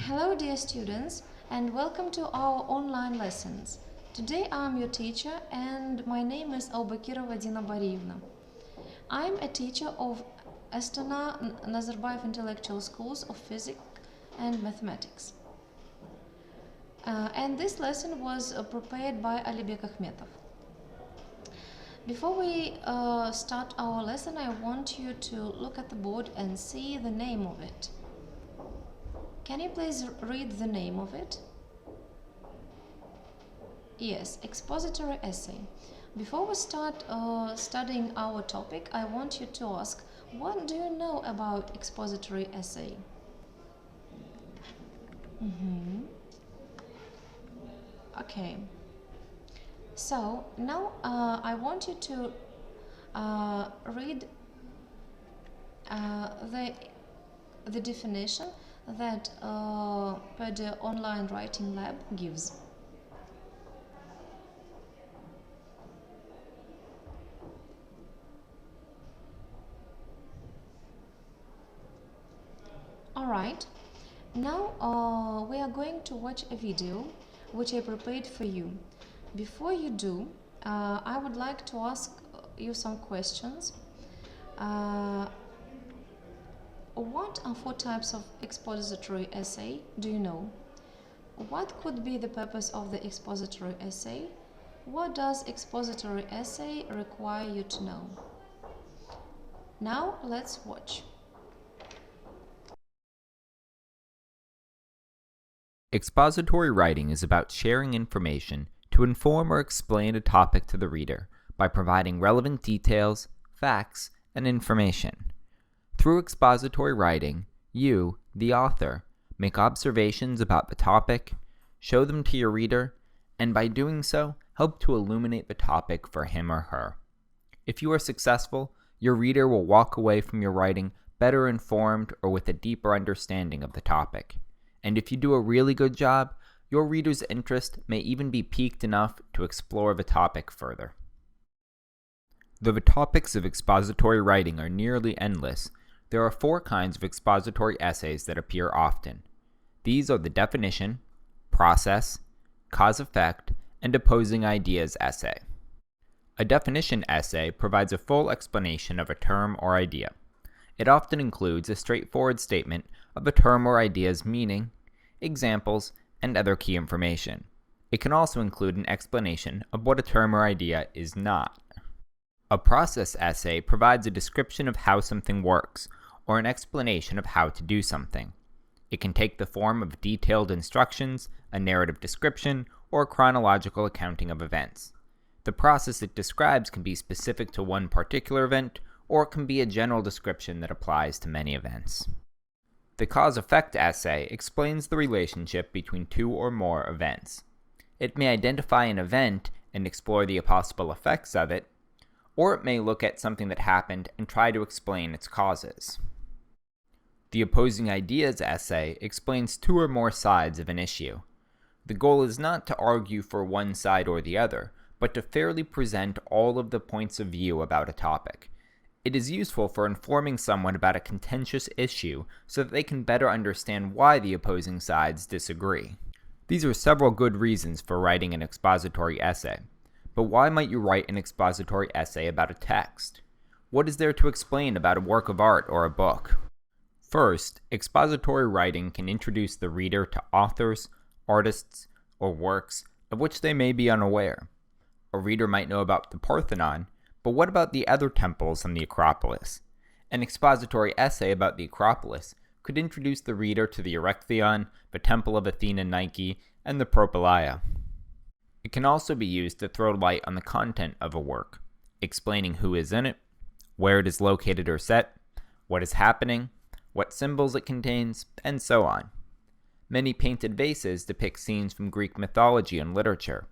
Hello dear students and welcome to our online lessons. Today I am your teacher and my name is Аубакирова Dina Barivna. I am a teacher of Astana Nazarbayev Intellectual Schools of Physics and Mathematics. And this lesson was prepared by Alibek Ахметов. Before we start our lesson, I want you to look at the board and see the name of it. Can you please read the name of it? Yes, expository essay. Before we start studying our topic, I want you to ask, what do you know about expository essay? Okay. So now I want you to read the definition that the online writing lab gives. Alright, now we are going to watch a video which I prepared for you. Before you do, I would like to ask you some questions. What are 4 types of expository essay? Do you know? What could be the purpose of the expository essay? What does expository essay require you to know? Now let's watch. Expository writing is about sharing information to inform or explain a topic to the reader by providing relevant details, facts, and information. Through expository writing, you, the author, make observations about the topic, show them to your reader, and by doing so, help to illuminate the topic for him or her. If you are successful, your reader will walk away from your writing better informed or with a deeper understanding of the topic. And if you do a really good job, your reader's interest may even be piqued enough to explore the topic further. Though the topics of expository writing are nearly endless, there are 4 kinds of expository essays that appear often. These are the definition, process, cause-effect, and opposing ideas essay. A definition essay provides a full explanation of a term or idea. It often includes a straightforward statement of a term or idea's meaning, examples, and other key information. It can also include an explanation of what a term or idea is not. A process essay provides a description of how something works, or an explanation of how to do something. It can take the form of detailed instructions, a narrative description, or a chronological accounting of events. The process it describes can be specific to one particular event, or it can be a general description that applies to many events. The cause-effect essay explains the relationship between 2 or more events. It may identify an event and explore the possible effects of it, or it may look at something that happened and try to explain its causes. The opposing ideas essay explains 2 or more sides of an issue. The goal is not to argue for one side or the other, but to fairly present all of the points of view about a topic. It is useful for informing someone about a contentious issue so that they can better understand why the opposing sides disagree. These are several good reasons for writing an expository essay. But why might you write an expository essay about a text? What is there to explain about a work of art or a book? First, expository writing can introduce the reader to authors, artists, or works of which they may be unaware. A reader might know about the Parthenon, but what about the other temples and the Acropolis? An expository essay about the Acropolis could introduce the reader to the Erechtheion, the Temple of Athena Nike, and the Propylaea. It can also be used to throw light on the content of a work, explaining who is in it, where it is located or set, what is happening, what symbols it contains, and so on. Many painted vases depict scenes from Greek mythology and literature,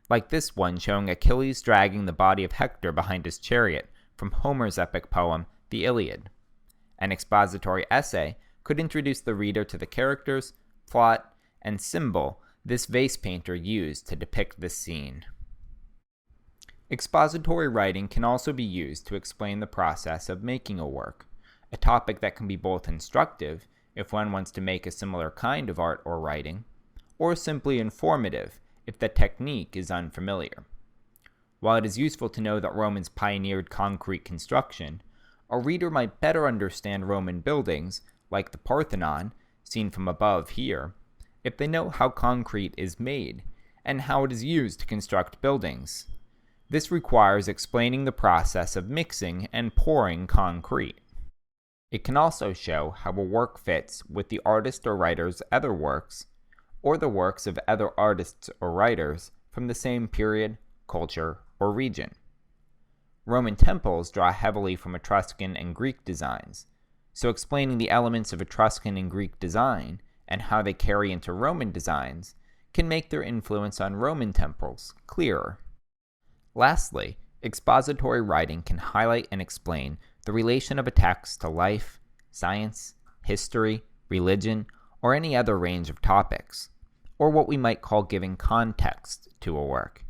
like this one showing Achilles dragging the body of Hector behind his chariot from Homer's epic poem, the Iliad. An expository essay could introduce the reader to the characters, plot, and symbol this vase painter used to depict this scene. Expository writing can also be used to explain the process of making a work, a topic that can be both instructive if one wants to make a similar kind of art or writing, or simply informative if the technique is unfamiliar. While it is useful to know that Romans pioneered concrete construction, a reader might better understand Roman buildings, like the Parthenon, seen from above here, if they know how concrete is made and how it is used to construct buildings. This requires explaining the process of mixing and pouring concrete. It can also show how a work fits with the artist or writer's other works, or the works of other artists or writers from the same period, culture, or region. Roman temples draw heavily from Etruscan and Greek designs, so explaining the elements of Etruscan and Greek design and how they carry into Roman designs can make their influence on Roman temples clearer. Lastly, expository writing can highlight and explain the relation of a text to life, science, history, religion, or any other range of topics, or what we might call giving context to a work.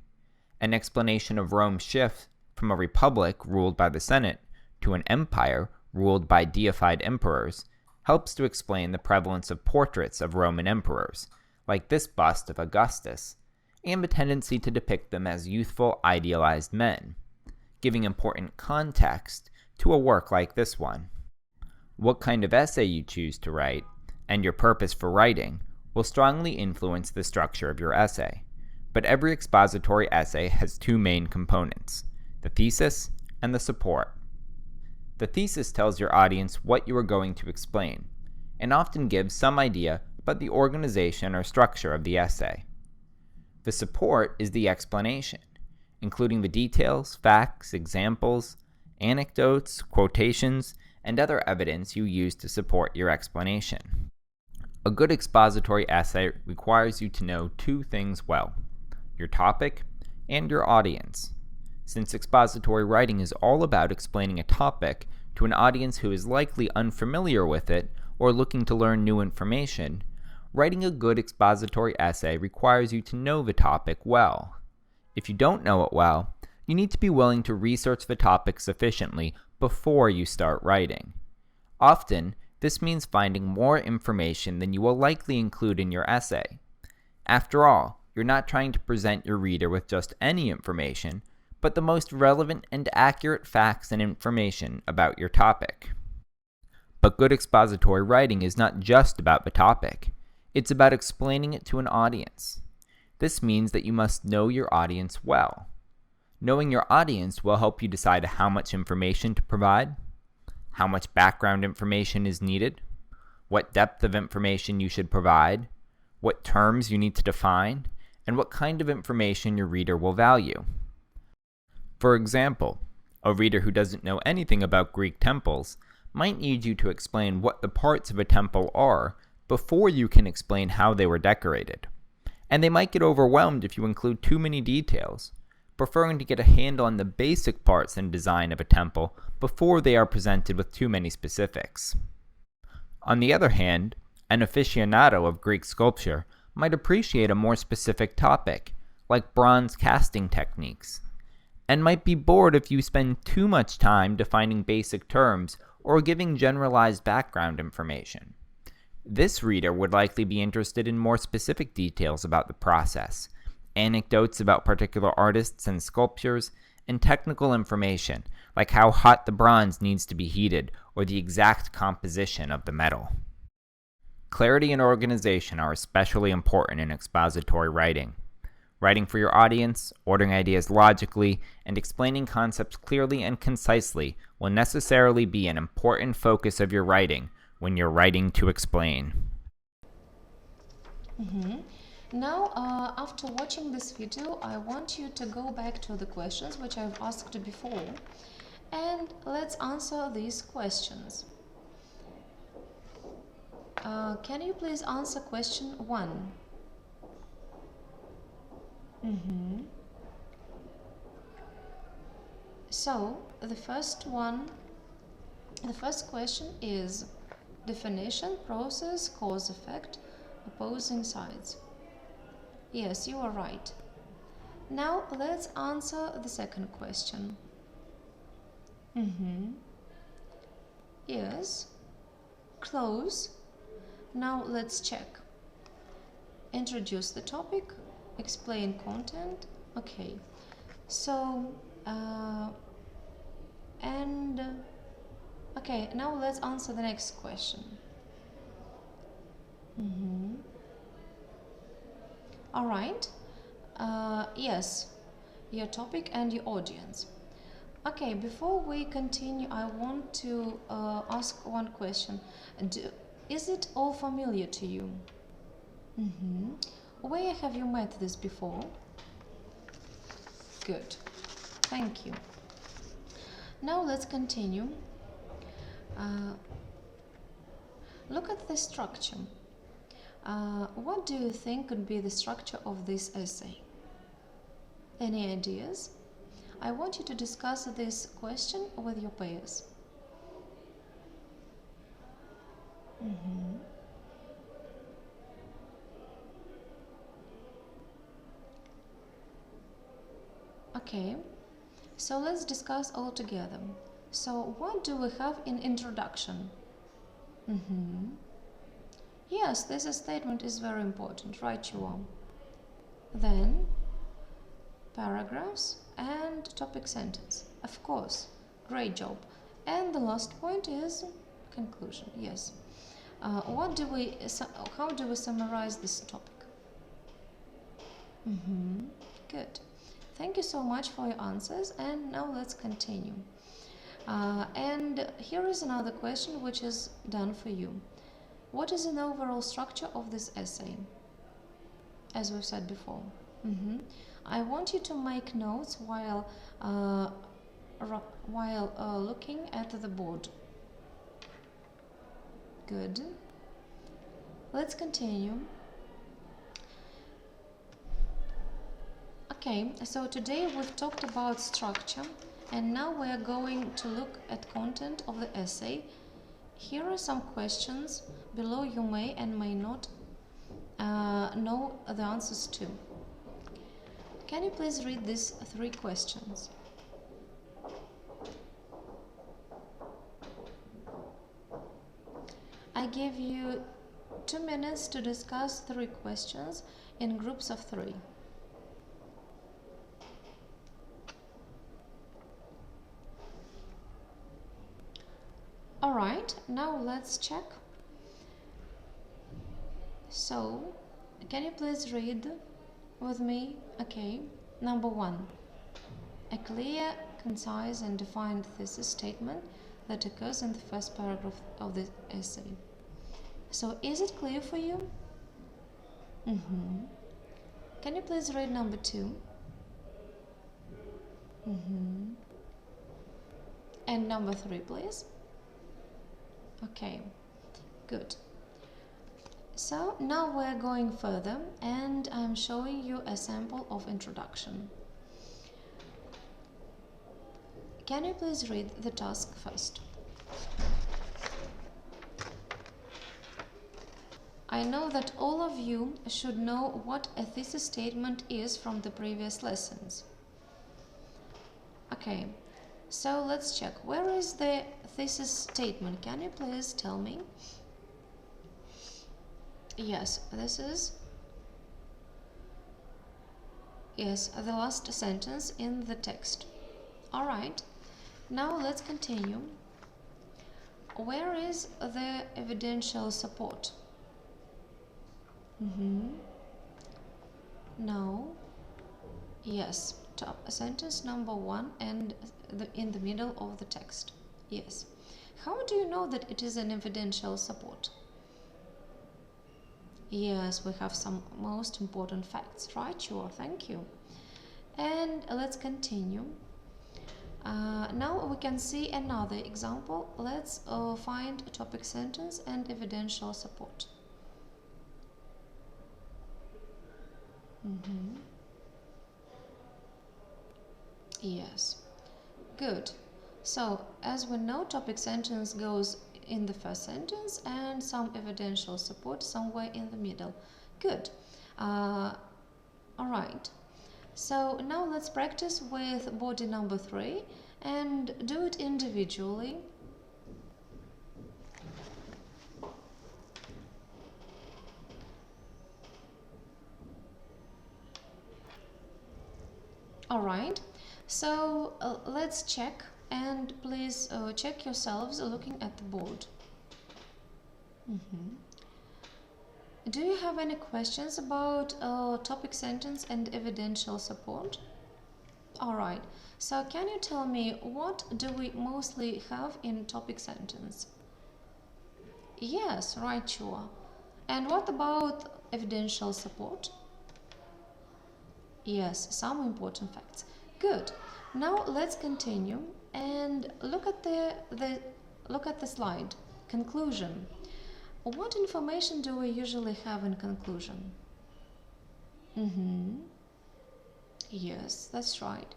An explanation of Rome's shift from a republic ruled by the Senate to an empire ruled by deified emperors helps to explain the prevalence of portraits of Roman emperors, like this bust of Augustus, and the tendency to depict them as youthful, idealized men, giving important context to a work like this one. What kind of essay you choose to write, and your purpose for writing, will strongly influence the structure of your essay, but every expository essay has two main components, the thesis and the support. The thesis tells your audience what you are going to explain, and often gives some idea about the organization or structure of the essay. The support is the explanation, including the details, facts, examples, anecdotes, quotations, and other evidence you use to support your explanation. A good expository essay requires you to know two things well: your topic and your audience. Since expository writing is all about explaining a topic to an audience who is likely unfamiliar with it or looking to learn new information, writing a good expository essay requires you to know the topic well. If you don't know it well, you need to be willing to research the topic sufficiently before you start writing. Often, this means finding more information than you will likely include in your essay. After all, you're not trying to present your reader with just any information, but the most relevant and accurate facts and information about your topic. But good expository writing is not just about the topic. It's about explaining it to an audience. This means that you must know your audience well. Knowing your audience will help you decide how much information to provide, how much background information is needed, what depth of information you should provide, what terms you need to define, and what kind of information your reader will value. For example, a reader who doesn't know anything about Greek temples might need you to explain what the parts of a temple are before you can explain how they were decorated. And they might get overwhelmed if you include too many details, preferring to get a handle on the basic parts and design of a temple before they are presented with too many specifics. On the other hand, an aficionado of Greek sculpture might appreciate a more specific topic, like bronze casting techniques, and might be bored if you spend too much time defining basic terms or giving generalized background information. This reader would likely be interested in more specific details about the process, anecdotes about particular artists and sculptures, and technical information, like how hot the bronze needs to be heated or the exact composition of the metal. Clarity and organization are especially important in expository writing. Writing for your audience, ordering ideas logically, and explaining concepts clearly and concisely will necessarily be an important focus of your writing when you're writing to explain. Now, after watching this video, I want you to go back to the questions which I've asked before, and let's answer these questions. Can you please answer question 1? So, the first question is definition, process, cause, effect, opposing sides. Yes, you are right. Now let's answer the second question. Yes, close. Now let's check. Introduce the topic, explain content. Okay, so okay, now let's answer the next question. All right. Yes, your topic and your audience. Okay, before we continue, I want to ask one question. Is it all familiar to you? Where have you met this before? Good. Thank you. Now let's continue. Look at the structure. What do you think could be the structure of this essay? Any ideas? I want you to discuss this question with your peers. Okay, so let's discuss all together. So what do we have in introduction? Yes, this statement is very important, right you are. Then paragraphs and topic sentence. Of course, great job. And the last point is conclusion. Yes. How do we summarize this topic? Good. Thank you so much for your answers, and now let's continue. And here is another question which is done for you. What is an overall structure of this essay? As we've said before. I want you to make notes while looking at the board. Good. Let's continue. Okay, so today we've talked about structure, and now we are going to look at content of the essay. Here are some questions below you may and may not know the answers to. Can you please read these 3 questions? I give you 2 minutes to discuss 3 questions in groups of 3. Alright, now let's check. So, can you please read with me? Okay, number 1. A clear, concise and defined thesis statement that occurs in the first paragraph of the essay. So, is it clear for you? Can you please read number 2? And number 3, please. Okay, good. So now we're going further, and I'm showing you a sample of introduction. Can you please read the task first? I know that all of you should know what a thesis statement is from the previous lessons. Okay, so let's check. Where is the thesis statement? Can you please tell me? Yes, this is the last sentence in the text. Alright, now let's continue. Where is the evidential support? No. Yes, sentence number 1 and in the middle of the text. Yes. How do you know that it is an evidential support? Yes, we have some most important facts, right? Sure, thank you. And let's continue. Now we can see another example. Let's find a topic sentence and evidential support. Yes, good. So, as we know, topic sentence goes in the first sentence and some evidential support somewhere in the middle. Good. Alright. So, now let's practice with body number 3 and do it individually. Alright, so let's check, and please check yourselves looking at the board. Do you have any questions about topic sentence and evidential support? Alright, so can you tell me what do we mostly have in topic sentence? Yes, right, sure. And what about evidential support? Yes, some important facts. Good. Now let's continue and look at the slide. Conclusion. What information do we usually have in conclusion? Yes, that's right.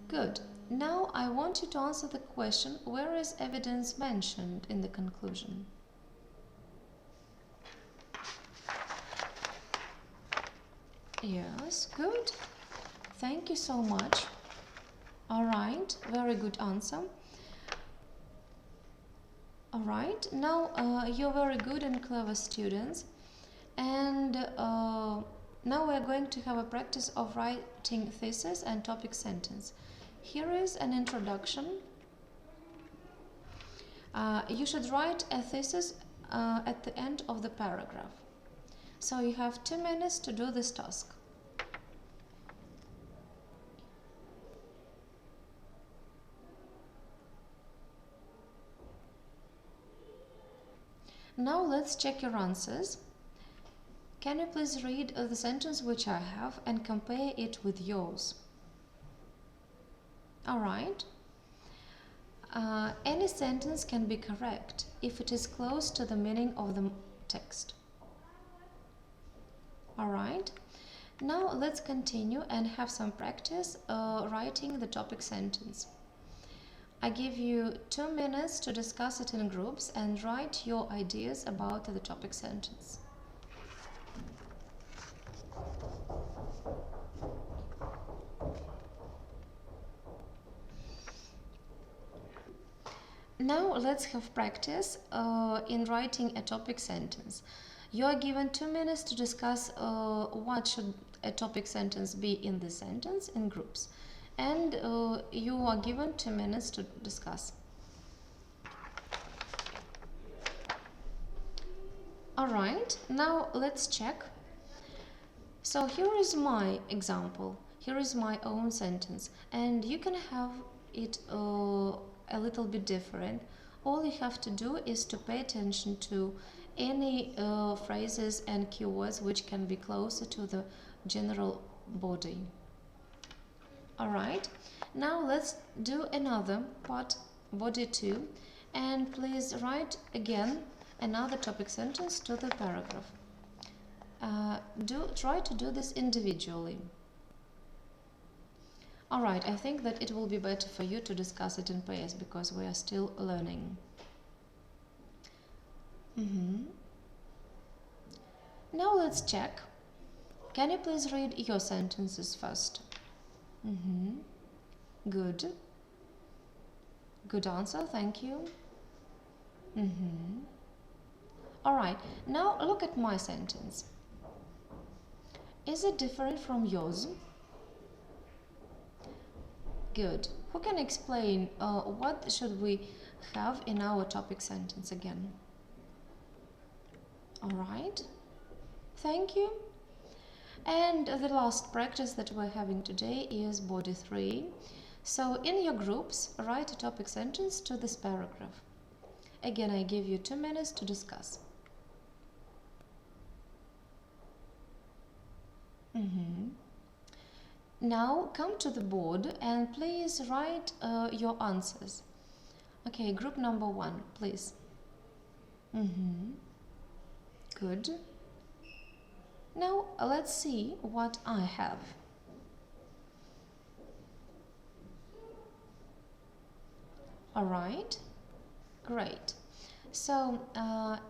Good. Now I want you to answer the question, where is evidence mentioned in the conclusion? Yes, good. Thank you so much. All right, very good answer. All right, now you're very good and clever students, and now we're going to have a practice of writing thesis and topic sentence. Here is an introduction. You should write a thesis at the end of the paragraph. So you have 2 minutes to do this task. Now let's check your answers. Can you please read the sentence which I have and compare it with yours? Alright. Any sentence can be correct if it is close to the meaning of the text. Alright. Now let's continue and have some practice writing the topic sentence. I give you 2 minutes to discuss it in groups and write your ideas about the topic sentence. Now let's have practice in writing a topic sentence. You are given 2 minutes to discuss what should a topic sentence be in this sentence in groups. And you are given 2 minutes to discuss. Alright, now let's check. So here is my example. Here is my own sentence. And you can have it a little bit different. All you have to do is to pay attention to any phrases and keywords which can be closer to the general body. Alright, now let's do another part, body 2, and please write again another topic sentence to the paragraph. Try to do this individually. Alright, I think that it will be better for you to discuss it in pairs because we are still learning. Now let's check. Can you please read your sentences first? Good. Good answer, thank you. Alright, now look at my sentence. Is it different from yours? Good. Who can explain what should we have in our topic sentence again? Alright, thank you. And the last practice that we're having today is body 3. So in your groups, write a topic sentence to this paragraph. Again, I give you 2 minutes to discuss. Now come to the board and please write your answers. Okay, group number 1, please. Good. Now let's see what I have. Alright, great. So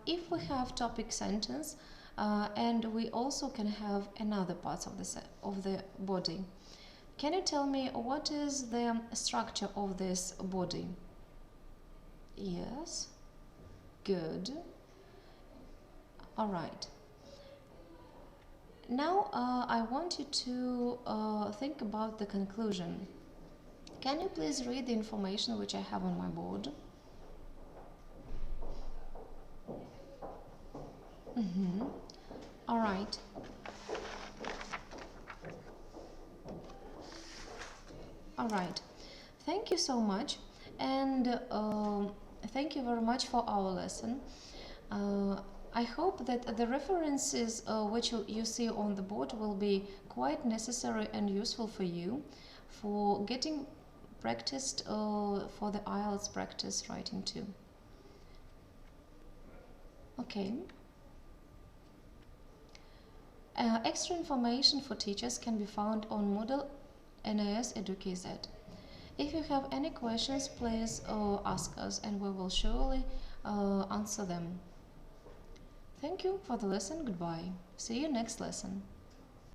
if we have topic sentence and we also can have another parts of the body, can you tell me what is the structure of this body? Yes, good. Alright. Now I want you to think about the conclusion. Can you please read the information which I have on my board? All right. All right. Thank you so much, and thank you very much for our lesson. I hope that the references which you see on the board will be quite necessary and useful for you for getting practiced for the IELTS practice writing too. Okay. Extra information for teachers can be found on Moodle NAS EduKZ. If you have any questions, please ask us and we will surely answer them. Thank you for the lesson. Goodbye. See you next lesson.